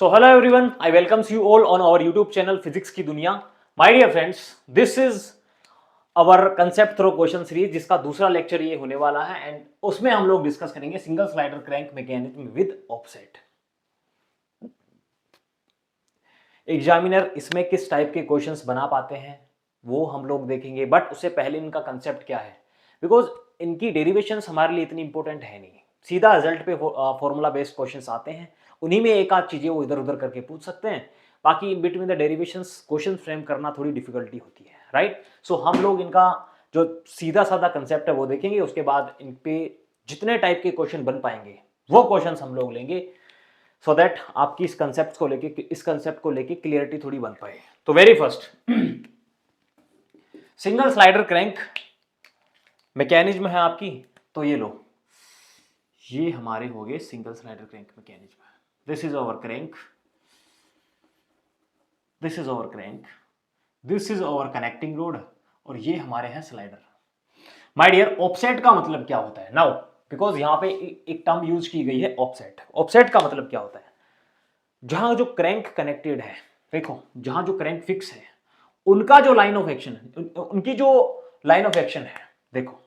So hello everyone, I welcomes you all on our YouTube channel Physics की दुनिया. My dear friends, this is our concept through question series जिसका दूसरा lecture ये होने वाला है एंड उसमें हम लोग डिस्कस करेंगे single slider crank mechanism with offset. Examiner इसमें किस टाइप के क्वेश्चंस बना पाते हैं वो हम लोग देखेंगे, बट उससे पहले इनका कंसेप्ट क्या है, बिकॉज इनकी डेरिवेशंस हमारे लिए इतनी इंपॉर्टेंट है नहीं. सीधा रिजल्ट पे फॉर्मूला बेस्ड क्वेश्चंस आते हैं, उन्हीं में एक आध चीजें वो इधर उधर करके पूछ सकते हैं. बाकी in between the derivations question frame करना थोड़ी डिफिकल्टी होती है, राइट. सो हम लोग इनका जो सीधा साधा कंसेप्ट है वो देखेंगे, उसके बाद इन पे जितने टाइप के क्वेश्चन बन पाएंगे वो क्वेश्चन हम लोग लेंगे, सो दैट आपकी इस कंसेप्ट को लेके क्लियरिटी थोड़ी बन पाए. तो very first single slider crank mechanism है आपकी. तो ये लो, ये हमारे हो गए single slider crank mechanism. This is our crank, this is our crank, this is our connecting rod और ये हमारे हैं स्लाइडर. माय डियर, ऑफसेट का मतलब क्या होता है नाउ, बिकॉज यहां पे एक टर्म यूज की गई है ऑफसेट. ऑफसेट का मतलब क्या होता है, जहां जो क्रैंक कनेक्टेड है, देखो जहां जो क्रैंक फिक्स है उनका जो लाइन ऑफ एक्शन है, उनकी जो लाइन ऑफ एक्शन है, देखो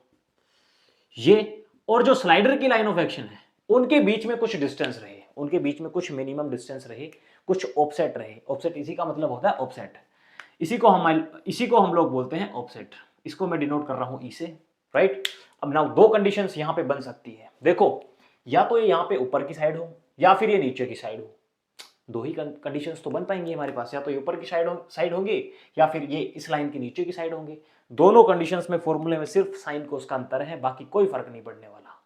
ये, और जो स्लाइडर की लाइन ऑफ एक्शन है उनके बीच में कुछ डिस्टेंस रहे, उनके बीच में कुछ मिनिमम डिस्टेंस रहे, कुछ ऑफसेट रहे. ऑफसेट इसी का मतलब होता है ऑफसेट. इसी को हम लोग बोलते हैं ऑफसेट. इसको मैं डिनोट कर रहा हूं ई से, राइट. अब नाउ दो कंडीशंस यहां पे बन सकती है. देखो, या तो ये यहां पे ऊपर की साइड हो या फिर ये नीचे की साइड हो. दो ही कंडीशंस तो बन पाएंगी हमारे पास, या तो ये ऊपर की साइड होंगे या फिर ये इस लाइन के नीचे की साइड होंगे. दोनों कंडीशंस में फॉर्मूले में सिर्फ साइन को उसका अंतर है, बाकी कोई फर्क नहीं पड़ने वाला.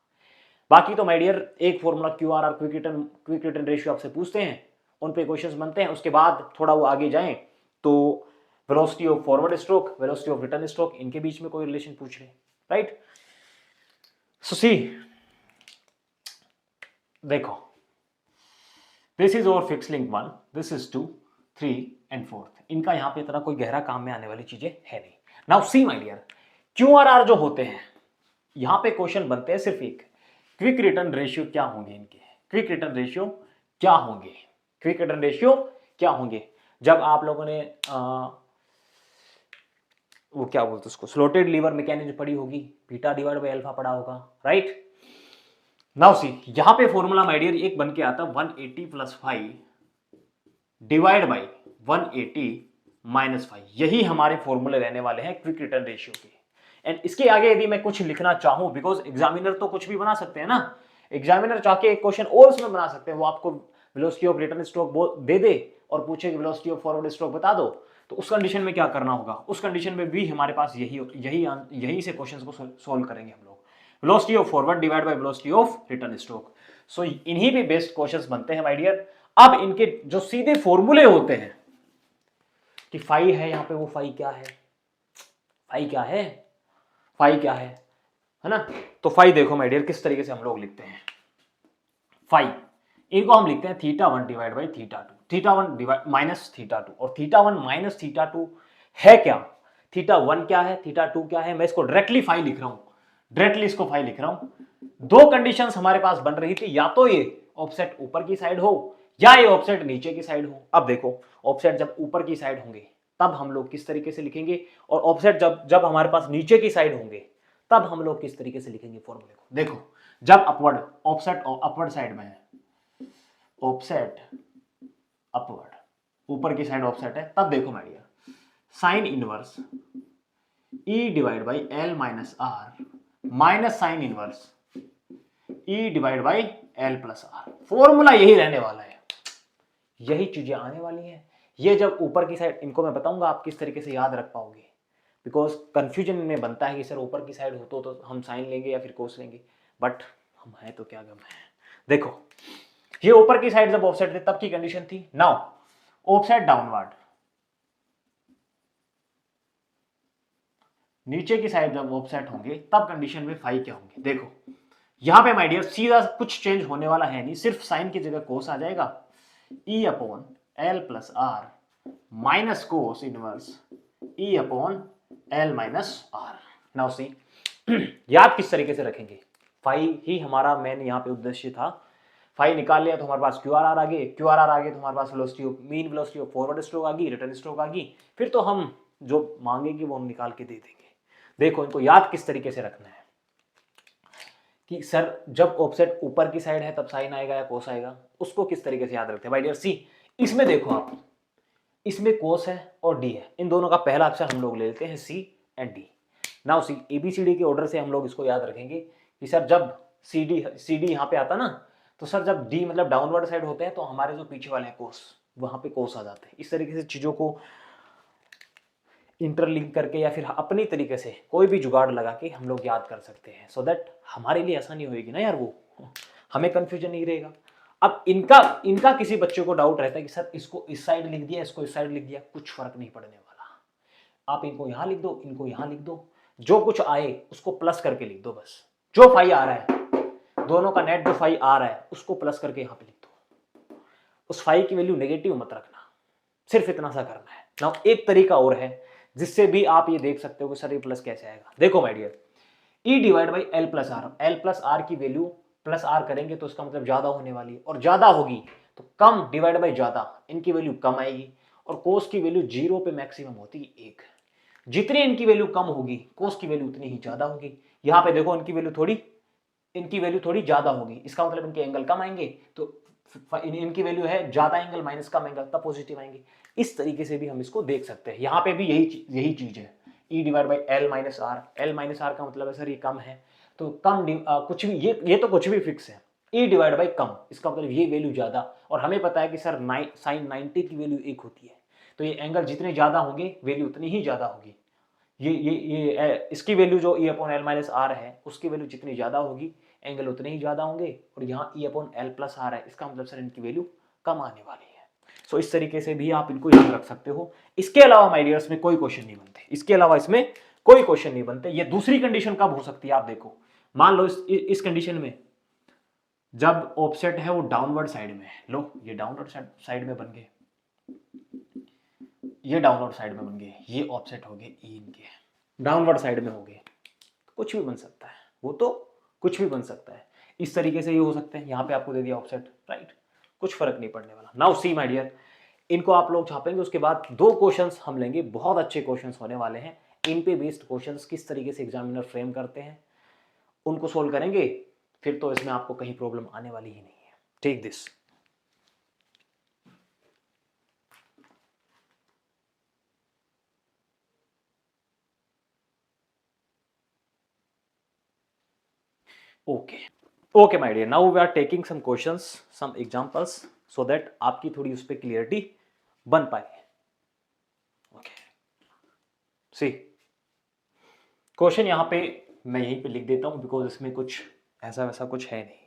बाकी तो माय डियर एक formula QRR quick return ratio आपसे पूछते हैं, उन पे क्वेश्चंस बनते हैं. उसके बाद थोड़ा वो आगे जाएं तो velocity of forward stroke, velocity of return stroke, इनके बीच में कोई रिलेशन पूछ रहे, राइट. सो सी, देखो, this is over fix link 1, this is 2, 3 and 4. इनका यहां पे इतना कोई गहरा काम में आने वाली चीजें है नहीं. Now see my dear, QRR जो होते हैं, यहां पे क्वेश्चन बनते हैं सिर्फ एक, क्विक रिटर्न रेशियो क्या होंगे इनके, क्विक रिटर्न रेशियो क्या होंगे, क्विक रिटर्न रेशियो क्या होंगे. जब आप लोगों ने वो क्या बोलते उसको, स्लोटेड लीवर मैकेनिज्म पढ़ी होगी, बीटा डिवाइड बाय अल्फा पढ़ा होगा, राइट. नाउ सी, यहां पे फॉर्मूला माय डियर एक बन के आता 180 प्लस 5 डिवाइड बाई 180 माइनस 5. यही हमारे फॉर्मूले रहने वाले हैं क्विक रिटर्न रेशियो के. एंड इसके आगे यदि मैं कुछ लिखना चाहूं, बिकॉज एग्जामिनर तो कुछ भी बना सकते हैं ना, एग्जामिनर चाह के एक क्वेश्चन और उसमें बना सकते हैं. वो आपको वेलोसिटी ऑफ रिटर्न स्ट्रोक दे दे और पूछे कि वेलोसिटी ऑफ फॉरवर्ड स्ट्रोक बता दो, तो उस कंडीशन में क्या करना होगा, उस कंडीशन में भी हमारे पास यही से क्वेश्चंस को सोल्व करेंगे हम लोग. Velocity of forward divide by velocity of return stroke. So इन्हीं पे बेस्ड क्वेश्चंस बनते हैं माय डियर. अब इनके जो सीधे फॉर्मूले होते हैं कि फाई है यहां पे, वो फाई क्या है, फाई क्या है, फाई क्या है ना. तो फाई देखो माय डियर किस तरीके से हम लोग लिखते हैं. फाई इनको हम लिखते हैं θ1 डिवाइड बाई θ2, θ1 डिवाइड माइनस θ2, और θ1 माइनस θ2 है क्या, θ1 क्या है, θ2 क्या है. मैं इसको डायरेक्टली फाई लिख रहा हूं, डायरेक्टली इसको फाई लिख रहा हूं. दो कंडीशंस हमारे पास बन रही थी, या तो ये ऑफसेट ऊपर की साइड हो या ये ऑफसेट नीचे की साइड हो. अब देखो, ऑफसेट जब ऊपर की साइड होंगे तब हम लोग किस तरीके से लिखेंगे, और ऑफसेट जब जब हमारे पास नीचे की साइड होंगे तब हम लोग किस तरीके से लिखेंगे फॉर्मूले को. देखो, जब अपवर्ड ऑफसेट अपवर्ड साइड में है, ऑफसेट अपवर्ड ऊपर की साइड ऑफसेट है, तब देखो my dear sine inverse E divide by L minus R minus sine inverse E divide by L plus R. Formula यही रहने वाला है, यही चीजें आने वाली हैं. ये जब ऊपर की साइड, इनको मैं बताऊंगा आप किस तरीके से याद रख पाओगे, बिकॉज कंफ्यूजन में बनता है कि सर ऊपर की साइड हो तो हम साइन लेंगे या फिर कोस लेंगे, बट हम है तो क्या गम है. देखो, ये ऊपर की साइड जब ऑफसेट थे तब की कंडीशन थी. नाउ ऑफसेट डाउनवर्ड, नीचे की साइड जब ऑफसेट होंगे तब कंडीशन में फाई क्या होंगे. देखो यहां पे माय डियर सीधा कुछ चेंज होने वाला है नहीं, सिर्फ साइन की जगह कोस आ जाएगा. E upon L plus R minus cos inverse E upon L minus R. Now see, याद किस तरीके से रखेंगे, फाई ही हमारा मेन यहां पे उद्देश्य था. फाई निकाल लिया तो हमारे पास क्यू आर आर आ गए, क्यू आर आर आ गए तो हमारे पास velocity of mean velocity of forward stroke आ गई, रिटर्न स्ट्रोक आ गई, फिर तो हम जो मांगेंगे वो हम निकाल के दे देंगे। देखो इनको याद किस तरीके से रखना है कि सर जब ऑफसेट ऊपर की साइड है तब साइन आएगा या कोस आएगा, उसको किस तरीके से याद रखते हैं भाई डियर। सी इसमें देखो आप, इसमें कोस है और डी है, इन दोनों का पहला अक्षर हम लोग ले लेते हैं C and D. Now C ABCD के ऑर्डर से हम लोग इसको याद रखेंगे कि सर जब सी डी यहाँ पे आता ना, तो सर जब डी मतलब डाउनवर्ड साइड होते हैं तो हमारे जो पीछे वाले हैं कोस, वहां पे कोस आ जाते हैं। इस तरीके से चीजों को इंटरलिंक करके या फिर अपनी तरीके से कोई भी जुगाड़ लगा के हम लोग याद कर सकते हैं, सो दैट हमारे लिए आसानी होगी ना यार, वो हमें कंफ्यूजन नहीं रहेगा। अब इनका किसी बच्चे को डाउट रहता है कि सर इसको इस साइड लिख दिया, इसको इस साइड लिख दिया, कुछ फर्क नहीं पड़ने वाला। आप इनको यहां लिख दो, इनको यहां लिख दो, जो कुछ आए उसको प्लस करके लिख दो बस। जो फाई आ रहा है, दोनों का नेट जो फाई आ रहा है उसको प्लस करके यहां पे लिख दो। उस फाई की वैल्यू नेगेटिव मत रखना, सिर्फ इतना सा करना है ना। एक तरीका और है जिससे भी आप ये देख सकते हो कि सर ये प्लस कैसे आएगा। देखो my dear, E divide by L plus R, L plus R की वैल्यू प्लस आर करेंगे तो उसका मतलब ज्यादा होने वाली है, और ज्यादा होगी तो कम डिवाइड बाई ज्यादा, इनकी वैल्यू कम आएगी। और कोस की वैल्यू 0 पे मैक्सिमम होती है 1, जितनी इनकी वैल्यू कम होगी कोस की वैल्यू उतनी ही ज्यादा होगी। यहां पे देखो इनकी वैल्यू थोड़ी ज्यादा होगी, इसका मतलब इनके एंगल कम आएंगे, तो इनकी वैल्यू है ज्यादा एंगल माइनस कम एंगल, तब पॉजिटिव आएंगे। इस तरीके से भी हम इसको देख सकते हैं। यहां पे भी यही चीज है, E divide by L minus R. L minus R का मतलब है सर ये कम है, तो कम कुछ भी ये तो कुछ भी फिक्स है। ई डिवाइड बाई कम, इसका मतलब ये वैल्यू ज्यादा, और हमें पता है कि सर साइन 90 की वैल्यू 1 होती है, तो ये एंगल जितने ज्यादा होंगे वैल्यू उतनी ही ज्यादा होगी। इसकी वैल्यू जो E upon L minus R है उसकी वैल्यू जितनी ज्यादा होगी एंगल उतने ही ज्यादा होंगे, और यहाँ E upon L plus R है, इसका मतलब सर इनकी वैल्यू कम आने वाली है। सो इस तरीके से भी आप इनको याद रख सकते हो। इसके अलावा माय डियर्स में कोई क्वेश्चन नहीं बनते, इसके अलावा इसमें कोई क्वेश्चन नहीं बनते। ये दूसरी कंडीशन कब हो सकती है आप देखो, मान लो इस कंडीशन में जब ऑफसेट है वो डाउनवर्ड साइड में है, लो ये डाउनवर्ड साइड में बन गए, ये डाउनवर्ड साइड में बन गए, ये ऑफसेट हो गए ई इनके डाउनवर्ड साइड में हो गए, कुछ भी बन सकता है, वो तो कुछ भी बन सकता है। इस तरीके से ये हो सकते हैं, यहाँ पे आपको दे दिया ऑफसेट, राइट, कुछ फर्क नहीं पड़ने वाला। नाउ सी माय डियर, इनको आप लोग छापेंगे, उसके बाद 2 क्वेश्चंस हम लेंगे, बहुत अच्छे क्वेश्चंस होने वाले हैं। इन पे बेस्ड क्वेश्चंस किस तरीके से एग्जामिनर फ्रेम करते हैं उनको सोल्व करेंगे, फिर तो इसमें आपको कहीं प्रॉब्लम आने वाली ही नहीं है। Take this. Okay my dear, now we are taking some questions, some examples, so that आपकी थोड़ी उस पर क्लियरिटी बन पाए। ओके सी क्वेश्चन यहाँ पे मैं यहीं पे लिख देता हूं, बिकॉज इसमें कुछ ऐसा वैसा कुछ है नहीं।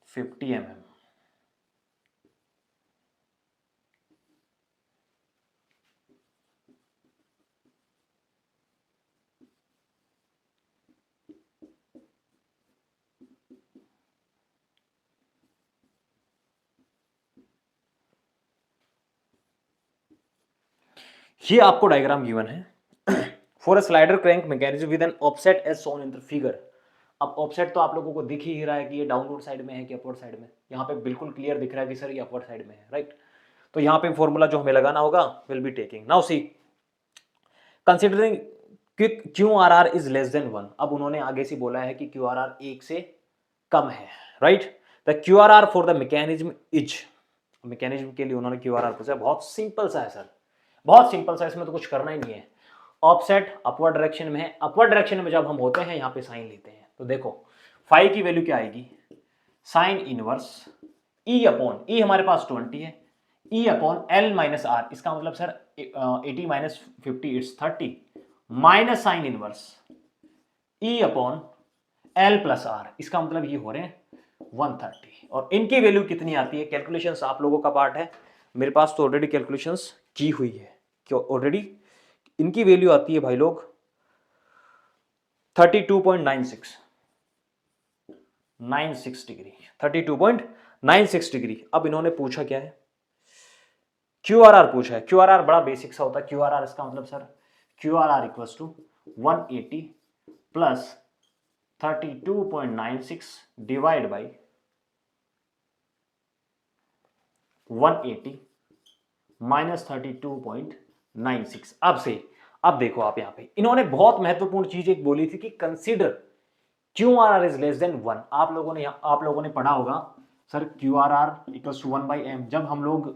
फिफ्टी mm, ये आपको डायग्राम गिवन है for a slider crank mechanism with an offset as shown in the figure. अब ऑफसेट तो आप लोगों को दिख ही रहा है कि ये डाउनवर्ड साइड में है कि अपवर्ड साइड में, यहाँ पे बिल्कुल क्लियर दिख रहा है कि सर ये अपवर्ड साइड में है, राइट। तो यहाँ पे फॉर्मूला जो हमें लगाना होगा will be taking. Now see considering Q R R is less than 1, अब उन्होंने आगे से बोला है कि क्यू आर आर 1 से कम है, right. The Q R R for the mechanism is, mechanism के लिए उन्होंने क्यू आर आर पूछा, बहुत सिंपल सा है सर, बहुत सिंपल सा, इसमें तो कुछ करना ही नहीं है। ऑफसेट अपवर्ड डायरेक्शन में है, अपवर्ड डायरेक्शन में जब हम होते हैं यहाँ पे साइन लेते हैं, तो देखो फाई की वैल्यू क्या आएगी, sine inverse E upon, E हमारे पास 20 है, E upon L minus R, इसका मतलब sir 80 minus 50 it's 30, minus sine inverse E upon L plus R, इसका मतलब ये हो रहे हैं 130। और इनकी वैल्यू कितनी आती है, कैलकुलेशंस आप लोगों का पार्ट है, मेरे पास तो ऑलरेडी कैलकुलेशंस की हुई है, क्यों ऑलरेडी इनकी वैल्यू आती है भाई लोग 32.96 डिग्री, 32.96 डिग्री। अब इन्होंने पूछा क्या है, क्यू आर आर पूछा है। क्यू आर आर बड़ा बेसिक सा होता है, क्यू आर आर इसका मतलब sir Q R R equals to 180 plus 32.96 divide by 180 minus 32.96। अब देखो आप यहां पे इन्होंने बहुत महत्वपूर्ण चीज एक बोली थी कि consider QRR is less than 1। आप लोगों ने पढ़ा होगा sir QRR equals to 1/m। जब हम लोग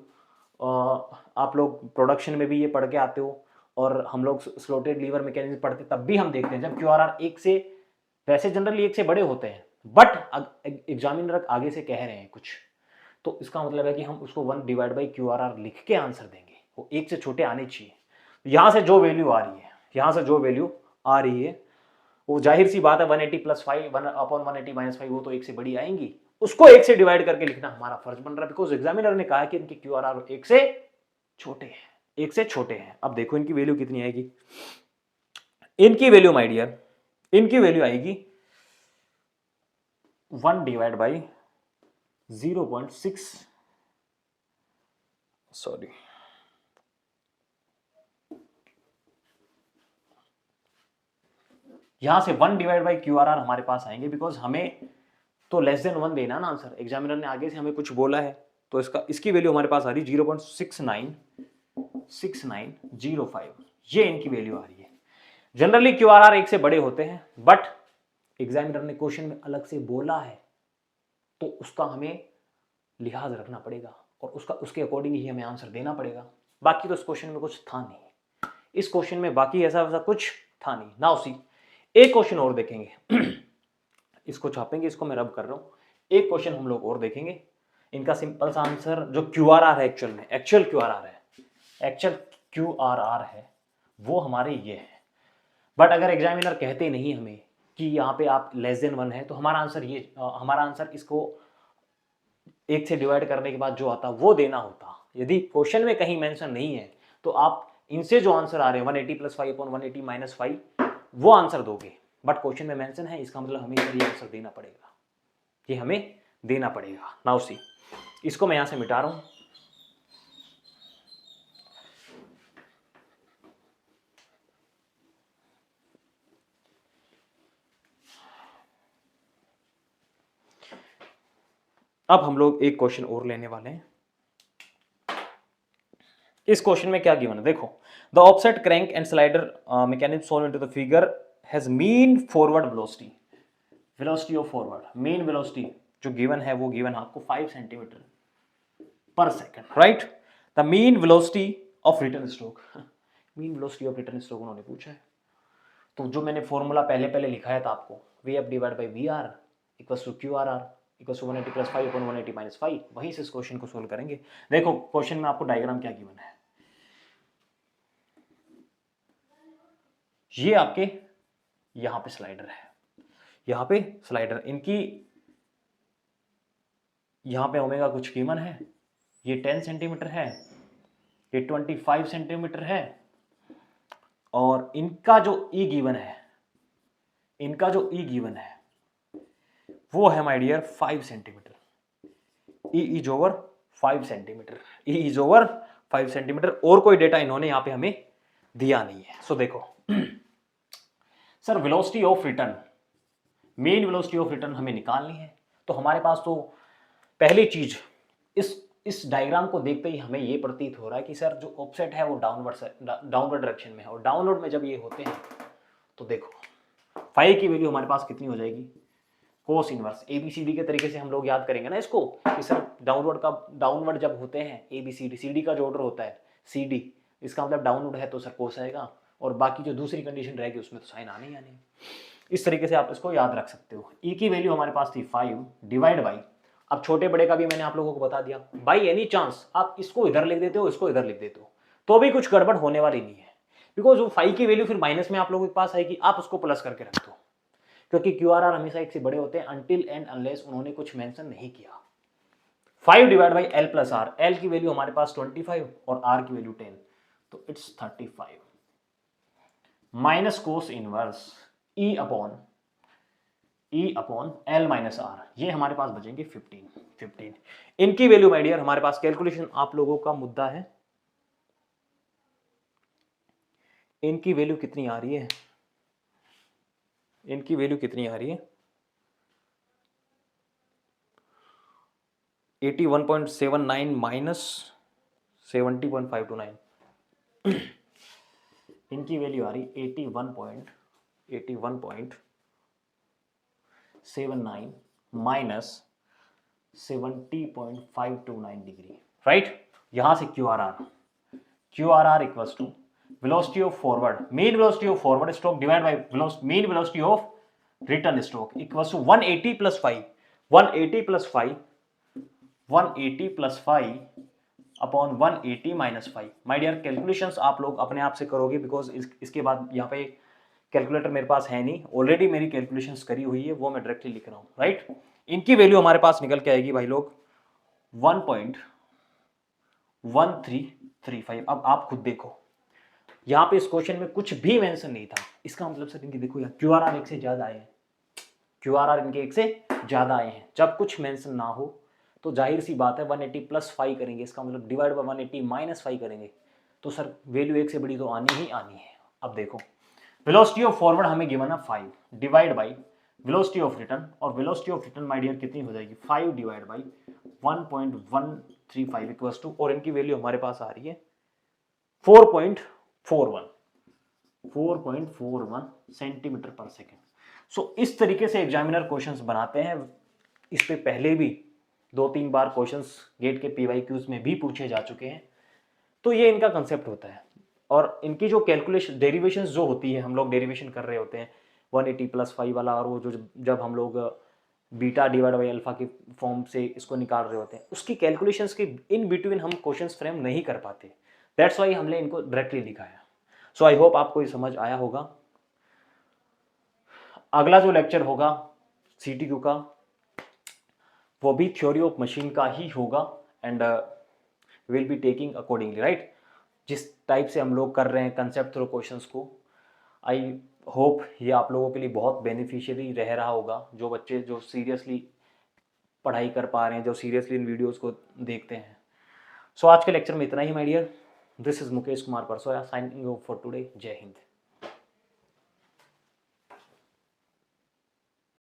आप लोग प्रोडक्शन में भी ये पढ़ के आते हो और हम लोग स्लोटेड लीवर मैकेनिज्म पढ़ते तब भी हम देखते हैं जब QRR एक से, वैसे जनरली एक से बड़े होते हैं, बट एग्जामिनर आगे से कह रहे हैं कुछ, तो इसका मतलब है कि हम उसको 1 डिवाइड बाई QRR लिख के आंसर देंगे, वो एक से छोटे आने चाहिए। यहां से जो वैल्यू आ रही है, यहां से जो वैल्यू आ रही है वो जाहिर सी बात है 180 प्लस 5 1/180 माइनस 5 वो तो एक से बड़ी आएंगी, उसको एक से डिवाइड करके लिखना हमारा फर्ज बन रहा है, बिकॉज एग्जामिनर ने कहा कि इनके QRR एक से छोटे हैं, एक से छोटे हैं। अब देखो इनकी वैल्यू कितनी आएगी, इनकी वैल्यू माय डियर, इनकी वैल्यू आएगी 1 डिवाइड बाई 0.6, सॉरी यहां से 1 डिवाइड बाई QRR हमारे पास आएंगे, बिकॉज हमें तो लेस देन 1 देना ना आंसर, एग्जामिनर ने आगे से हमें कुछ बोला है, तो इसकी वैल्यू हमारे पास आ रही 0.6905, ये इनकी वैल्यू आ रही है। जनरली QRR एक से बड़े होते हैं, बट एग्जामिनर ने क्वेश्चन में अलग से बोला है तो उसका हमें लिहाज रखना पड़ेगा और उसके अकॉर्डिंग ही हमें आंसर देना पड़ेगा। बाकी तो इस क्वेश्चन में कुछ था नहीं, इस क्वेश्चन में बाकी ऐसा वैसा कुछ था नहीं ना। उसी एक क्वेश्चन और देखेंगे इसको छापेंगे, इसको मैं रब कर रहा हूं, एक क्वेश्चन हम लोग और देखेंगे। इनका सिंपल सा आंसर जो QRR है एक्चुअल QRR है वो हमारे ये है, बट अगर एग्जामिनर कहते नहीं हमें कि यहाँ पे आप लेस देन 1 है तो हमारा आंसर इसको एक से डिवाइड करने के बाद जो आता वो देना होता। यदि क्वेश्चन में कहीं मेंशन नहीं है तो आप इनसे जो आंसर आ रहे हैं 180 प्लस 5 अपॉन 180 माइनस 5 वो आंसर दोगे, बट क्वेश्चन में मेंशन है, इसका मतलब हमें ये आंसर देना पड़ेगा, ये हमें देना पड़ेगा। नाउ सी, इसको मैं यहां से मिटा रहा हूं, अब हम लोग एक क्वेश्चन और लेने वाले हैं। इस क्वेश्चन में क्या गिवन है देखो, the offset crank and slider mechanism shown into the figure has mean forward velocity of forward, mean velocity जो गिवन है वो गिवन है आपको 5 सेंटीमीटर पर second, right. The mean velocity of return stroke, mean velocity of return stroke उन्होंने पूछा है, तो जो मैंने फॉर्मूला पहले लिखाया था आपको, Vf divide by VR equals to QRR equals to 180 plus 5 upon 180 minus 5, वहीं से इस क्वेश्चन को सोल्व करेंगे। देखो क्वेश्चन में आपको डायग्राम क्या गिवन है, ये आपके यहां पे स्लाइडर है, यहां पे स्लाइडर, इनकी यहां पे ओमेगा कुछ गिवन है, ये 10 सेंटीमीटर है, ये 25 सेंटीमीटर है, और इनका जो ई गिवन है, इनका जो ई गिवन है वो है my dear 5 centimetre, E is over 5 centimetre, E is over 5 centimetre, और कोई डेटा इन्होंने यहां पे हमें दिया नहीं है। सो देखो sir velocity of return, main velocity of return हमें निकालनी है, तो हमारे पास तो पहली चीज इस डायग्राम को देखते ही हमें ये प्रतीत हो रहा है कि सर जो ऑफसेट है वो डाउनवर्ड डायरेक्शन में है, और डाउनवर्ड में जब ये होते हैं तो देखो फाई की वैल्यू हमारे पास कितनी हो जाएगी, कोस इनवर्स ABCD के तरीके से हम लोग याद करेंगे ना इसको, कि सर डाउनवर्ड जब होते हैं ABCD, CD का जो ऑर्डर होता है CD, इसका मतलब डाउनवर्ड है तो सर कोस आएगा, और बाकी जो दूसरी कंडीशन रहेगी उसमें तो साइन आने ही आने। इस तरीके से आप इसको याद रख सकते हो। ई की वैल्यू हमारे पास थी 5 डिवाइड बाई, अब छोटे बड़े का भी मैंने आप लोगों को बता दिया, बाई एनी चांस आप इसको इधर लिख देते हो, इसको इधर लिख देते हो, तो भी कुछ गड़बड़ होने वाली नहीं है, बिकॉज वो 5 की वैल्यू फिर माइनस में आप लोगों के पास आएगी, आप उसको प्लस करके रख दो, क्योंकि QRR हमेशा एक से बड़े होते हैं अनटिल एंड अनलेस उन्होंने कुछ मेंशन नहीं किया। 5 divide by L plus R, L की वैल्यू हमारे पास 25 और R की वैल्यू 10, तो it's 35 minus cos inverse E upon L minus R, ये हमारे पास बचेंगे 15। इनकी वैल्यू माय डियर हमारे पास कैलकुलेशन आप लोगों का मुद्दा है, इनकी वैल्यू कितनी आ रही है, इनकी वैल्यू कितनी आ रही है 81.79 माइनस 70.529, इनकी वैल्यू आ रही 81.79 माइनस 70.529 डिग्री, राइट। यहां से Q R R equals to velocity of forward, mean velocity of forward stroke divide by mean velocity of return stroke equals to 180 plus 5 180 plus 5 upon 180 minus 5। My dear calculations आप लोग अपने आप से करोगे, because इसके बाद यहाँ पे कैलकुलेटर मेरे पास है नहीं, ऑलरेडी मेरी कैलकुलेशंस करी हुई है, वो मैं डायरेक्टली लिख रहा हूँ, राइट। इनकी वैल्यू हमारे पास निकल के आएगी भाई लोग 1.1335। अब आप खुद देखो, यहाँ पे इस क्वेश्चन में कुछ भी मेंशन नहीं था, इसका मतलब सर इनकी देखो यार क्यू आर आर एक से ज्यादा आए हैं, क्यू आर आर इनके एक से ज्यादा आए हैं। जब कुछ मेंशन ना हो तो जाहिर सी बात है 180 प्लस 5 करेंगे, इसका मतलब डिवाइड बाय 180 माइनस 5 करेंगे, तो सर वैल्यू एक से बड़ी तो आनी ही आनी है। अब देखो वेलोसिटी ऑफ फॉरवर्ड हमें गिवन है 5 divide by velocity of return, और velocity of return my dear कितनी हो जाएगी 5 डिवाइड बाई 1.135 इक्वल्स टू, और इनकी वैल्यू हमारे पास आ रही है 4.41 सेंटीमीटर पर सेकेंड। सो इस तरीके से एग्जामिनर क्वेश्चंस बनाते हैं। इस पे पहले भी 2-3 बार क्वेश्चंस गेट के पीवाईक्यूज में भी पूछे जा चुके हैं। तो ये इनका कंसेप्ट होता है, और इनकी जो कैलकुलेशन डेरिवेशंस जो होती है, हम लोग डेरिवेशन कर रहे होते हैं 180 प्लस 5 वाला, और वो जो जब हम लोग बीटा डिवाइड बाई अल्फा के फॉर्म से इसको निकाल रहे होते हैं, उसकी कैलकुलेशंस के इन बिटवीन हम क्वेश्चंस फ्रेम नहीं कर पाते, दैट्स वाई हमने इनको डायरेक्टली लिखा है। सो आई होप आपको ये समझ आया होगा। अगला जो लेक्चर होगा CTQ का, वो भी थ्योरी ऑफ मशीन का ही होगा, and will be taking accordingly, right. जिस टाइप से हम लोग कर रहे हैं कंसेप्ट थ्रू क्वेश्चंस को, आई होप ये आप लोगों के लिए बहुत बेनिफिशियरी रह रहा होगा, जो बच्चे जो सीरियसली पढ़ाई कर पा रहे हैं, जो सीरियसली इन वीडियोस को देखते हैं। सो आज के लेक्चर में इतना ही my dear, this is Mukesh Kumar Parsoya signing off for today. जय हिंद।